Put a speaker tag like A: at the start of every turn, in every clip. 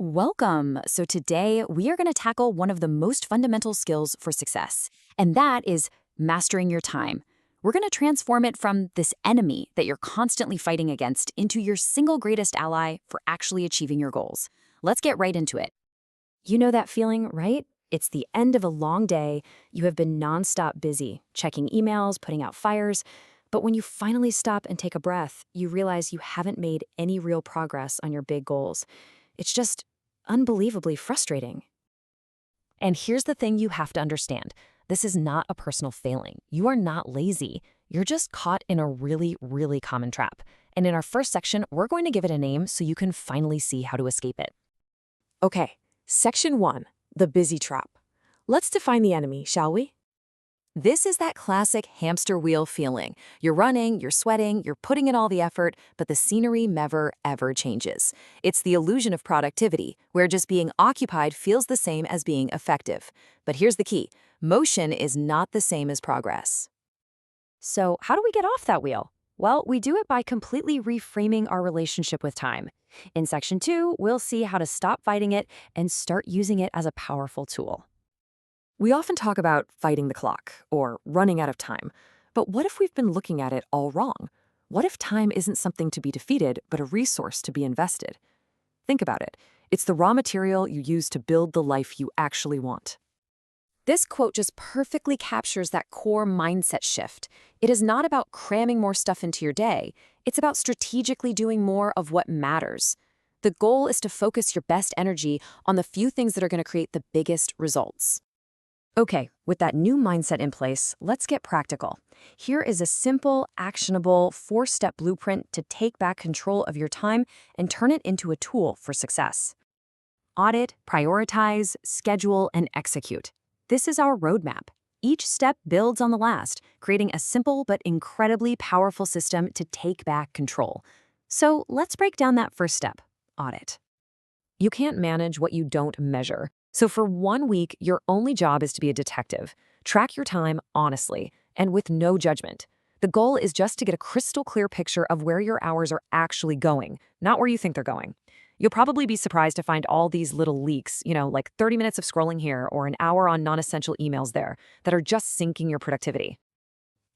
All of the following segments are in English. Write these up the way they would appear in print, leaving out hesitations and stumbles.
A: Welcome. So, today we are going to tackle one of the most fundamental skills for success, and that is mastering your time. We're going to transform it from this enemy that you're constantly fighting against into your single greatest ally for actually achieving your goals. Let's get right into it. You know that feeling, right? It's the end of a long day. You have been nonstop busy, checking emails, putting out fires. But when you finally stop and take a breath, you realize you haven't made any real progress on your big goals. It's just unbelievably frustrating. And here's the thing you have to understand. This is not a personal failing. You are not lazy. You're just caught in a really, really common trap. And in our first section, we're going to give it a name so you can finally see how to escape it.
B: Okay, Section 1, the busy trap. Let's define the enemy, shall we?
A: This is that classic hamster wheel feeling. You're running, you're sweating, you're putting in all the effort, but the scenery never, ever changes. It's the illusion of productivity, where just being occupied feels the same as being effective. But here's the key. Motion is not the same as progress. So how do we get off that wheel? Well, we do it by completely reframing our relationship with time. In Section 2, we'll see how to stop fighting it and start using it as a powerful tool.
B: We often talk about fighting the clock or running out of time, but what if we've been looking at it all wrong? What if time isn't something to be defeated, but a resource to be invested? Think about it. It's the raw material you use to build the life you actually want.
A: This quote just perfectly captures that core mindset shift. It is not about cramming more stuff into your day. It's about strategically doing more of what matters. The goal is to focus your best energy on the few things that are going to create the biggest results. Okay, with that new mindset in place, let's get practical. Here is a simple, actionable, 4-step blueprint to take back control of your time and turn it into a tool for success. Audit, prioritize, schedule, and execute. This is our roadmap. Each step builds on the last, creating a simple but incredibly powerful system to take back control. So let's break down that first step, audit. You can't manage what you don't measure. So for 1 week, your only job is to be a detective. Track your time honestly and with no judgment. The goal is just to get a crystal clear picture of where your hours are actually going, not where you think they're going. You'll probably be surprised to find all these little leaks, like 30 minutes of scrolling here or an hour on non-essential emails there, that are just sinking your productivity.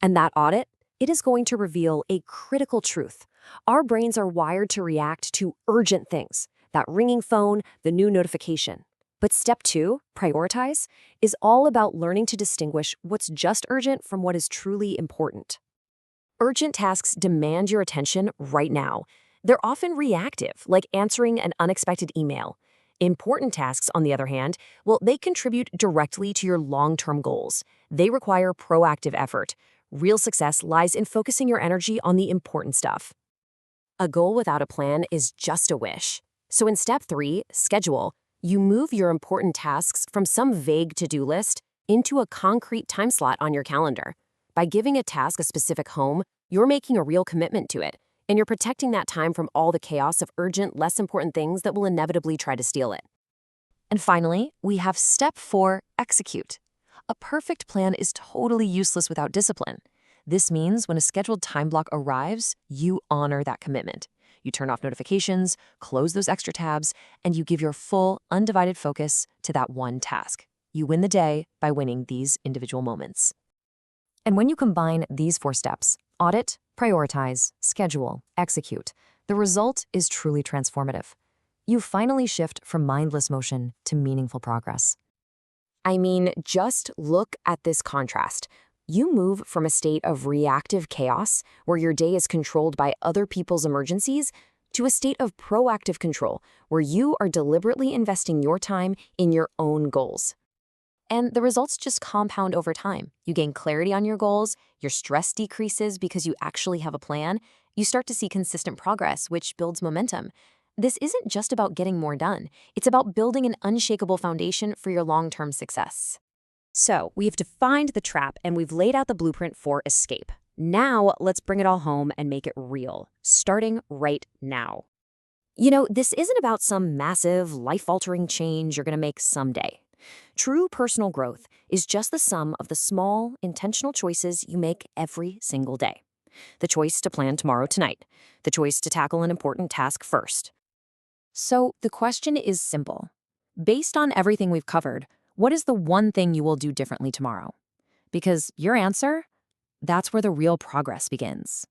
A: And that audit, it is going to reveal a critical truth. Our brains are wired to react to urgent things, that ringing phone, the new notification. But step 2, prioritize, is all about learning to distinguish what's just urgent from what is truly important. Urgent tasks demand your attention right now. They're often reactive, like answering an unexpected email. Important tasks, on the other hand, well, they contribute directly to your long-term goals. They require proactive effort. Real success lies in focusing your energy on the important stuff. A goal without a plan is just a wish. So in step 3, schedule, you move your important tasks from some vague to-do list into a concrete time slot on your calendar. By giving a task a specific home, you're making a real commitment to it, and you're protecting that time from all the chaos of urgent, less important things that will inevitably try to steal it. And finally, we have step 4, execute. A perfect plan is totally useless without discipline. This means when a scheduled time block arrives, you honor that commitment. You turn off notifications, close those extra tabs, and you give your full, undivided focus to that one task. You win the day by winning these individual moments. And when you combine these 4 steps, audit, prioritize, schedule, execute, the result is truly transformative. You finally shift from mindless motion to meaningful progress. I mean, just look at this contrast. You move from a state of reactive chaos, where your day is controlled by other people's emergencies, to a state of proactive control, where you are deliberately investing your time in your own goals. And the results just compound over time. You gain clarity on your goals, your stress decreases because you actually have a plan, you start to see consistent progress, which builds momentum. This isn't just about getting more done. It's about building an unshakable foundation for your long-term success. So, we've defined the trap and we've laid out the blueprint for escape. Now, let's bring it all home and make it real, starting right now. This isn't about some massive, life-altering change you're going to make someday. True personal growth is just the sum of the small, intentional choices you make every single day. The choice to plan tomorrow tonight. The choice to tackle an important task first. So the question is simple. Based on everything we've covered, what is the one thing you will do differently tomorrow? Because your answer, that's where the real progress begins.